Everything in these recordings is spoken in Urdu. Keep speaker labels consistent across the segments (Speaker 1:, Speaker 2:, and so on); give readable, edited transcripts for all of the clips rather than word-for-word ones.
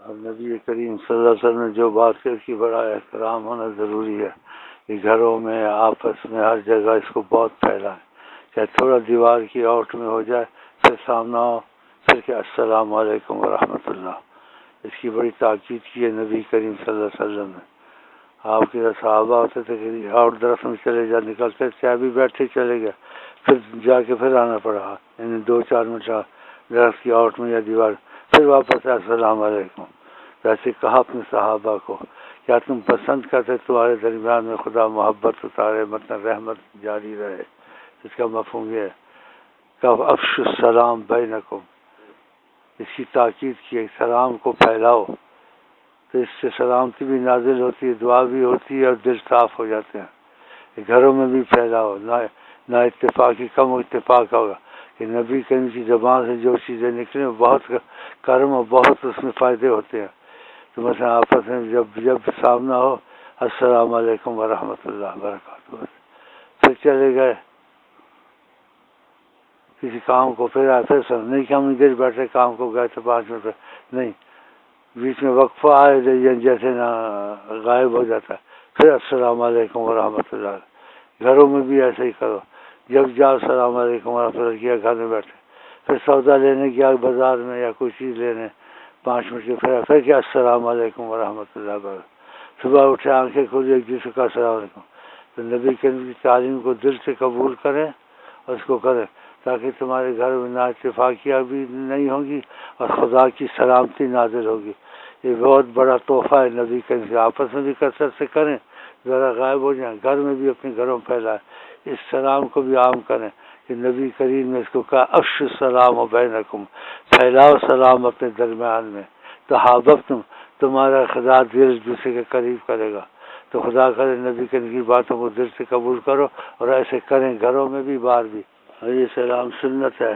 Speaker 1: اب نبی کریم صلی اللہ علیہ وسلم نے جو بات کی اس کی بڑا احترام ہونا ضروری ہے کہ گھروں میں آپس میں ہر جگہ اس کو بہت پھیلا ہے، چاہے تھوڑا دیوار کی آؤٹ میں ہو جائے پھر سامنا ہو پھر کہ السلام علیکم ورحمۃ اللہ، اس کی بڑی تاکید کی ہے نبی کریم صلی اللہ علیہ وسلم نے۔ آپ کے صحابہ ہوتے تھے کہ آؤٹ درخت میں چلے جا نکلتے تھے، ابھی بیٹھے چلے گئے پھر جا کے پھر آنا پڑا، یعنی 2-4 منٹ درخت کی آؤٹ میں یا دیوار پھر واپس السلام علیکم۔ ویسے کہا اپنے صحابہ کو کیا تم پسند کرتے تمہارے درمیان میں خدا محبت اتارے، مطلب رحمت جاری رہے؟ اس کا مفہوم یہ ہے کہ افشوا السلام بینکم، اس کی تاکید کی سلام کو پھیلاؤ، تو اس سے سلامتی بھی نازل ہوتی ہے، دعا بھی ہوتی ہے اور دل صاف ہو جاتے ہیں۔ گھروں میں بھی پھیلاؤ، نہ اتفاقی کم اتفاق ہوگا کہ نبی کریم کی زبان سے جو چیزیں نکلیں بہت کرم اور بہت اس میں فائدے ہوتے ہیں۔ تو مثلا آپس میں جب سامنا ہو السلام علیکم ورحمۃ اللہ وبرکاتہ، پھر چلے گئے کسی کام کو، پھر آئے پھر سب نہیں کہ ہم ادھر بیٹھے کام کو گئے تھے 5 منٹ نہیں، بیچ میں وقفہ آئے جیسے نہ غائب ہو جاتا ہے، پھر السلام علیکم ورحمۃ اللہ۔ گھروں میں بھی ایسے ہی کرو، جب جاؤ السلام علیکم ورحمۃ اللہ کیا، گھر میں بیٹھے پھر سودا لینے گیا بازار میں یا کوئی چیز لینے 5 منٹ کے پھر کیا السلام علیکم ورحمۃ اللہ وبرکاتہ۔ صبح اٹھے آنکھیں کھولی ایک دوسرے کا السلام علیکم، تو نبی کریم کی تعلیم کو دل سے قبول کریں اور اس کو کریں تاکہ تمہارے گھر میں نا اتفاقیاں بھی نہیں ہوں گی اور خدا کی سلامتی نازل ہوگی۔ یہ بہت بڑا تحفہ ہے نبی کریم سے، آپس میں بھی کثرت سے کریں، ذرا غائب ہو جائیں، گھر میں بھی اپنے گھروں میں پھیلائیں، اس سلام کو بھی عام کریں کہ نبی کریم نے اس کو کہا افشوا السلام بینکم، پھیلاؤ سلام اپنے درمیان میں، تحاببتم، تمہارا خدا دل دوسرے کے قریب کرے گا۔ تو خدا کرے نبی کریم کی باتوں کو دل سے قبول کرو اور ایسے کریں گھروں میں بھی باہر بھی۔ اور یہ سلام سنت ہے،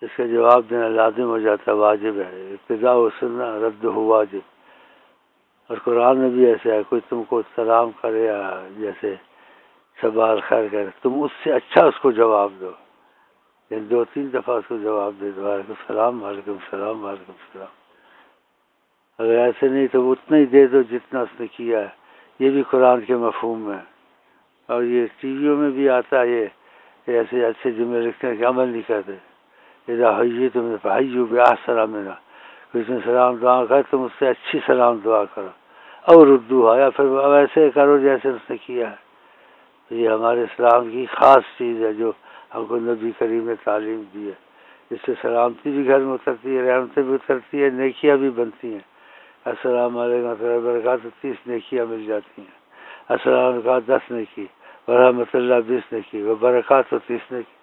Speaker 1: اس کا جواب دینا لازم ہو جاتا ہے، واجب ہے، ابتداء و سنہ رد ہو واجب۔ اور قرآن میں بھی ایسا ہے، کوئی تم کو سلام کرے یا جیسے صباح الخیر کرے تم اس سے اچھا اس کو جواب دو، یعنی 2-3 دفعہ اس کو جواب دے دو، وعلیکم السلام وعلیکم السلام وعلیکم السلام۔ اگر ایسے نہیں تو اتنا ہی دے دو جتنا اس نے کیا ہے، یہ بھی قرآن کے مفہوم میں۔ اور یہ ٹی ویوں میں بھی آتا ہے، یہ ایسے اچھے جملے لکھتے ہیں کہ عمل نہیں کرتے، اذا حییتم فحیوا باحسن منہا، کسی نے سلام دعا کر تم اس سے اچھی سلام دعا کرو، اور ردوہا، یا پھر ویسے کرو جیسے اس نے کیا ہے۔ یہ ہمارے اسلام کی خاص چیز ہے جو ہم کو نبی کریم نے تعلیم دی ہے، اس سے سلامتی بھی گھر میں اترتی ہے، رحمتیں بھی اترتی ہے، نیکیاں بھی بنتی ہیں۔ السلام علیکم ورحمۃ اللہ وبرکاتہ 30 نیکیاں مل جاتی ہیں، السلام علیکم 10 نیکی، ورحمۃ اللہ 20 نیکی، وبرکاتہ 30 نیکی۔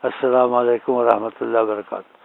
Speaker 1: السلام علیکم ورحمۃ اللہ وبرکاتہ۔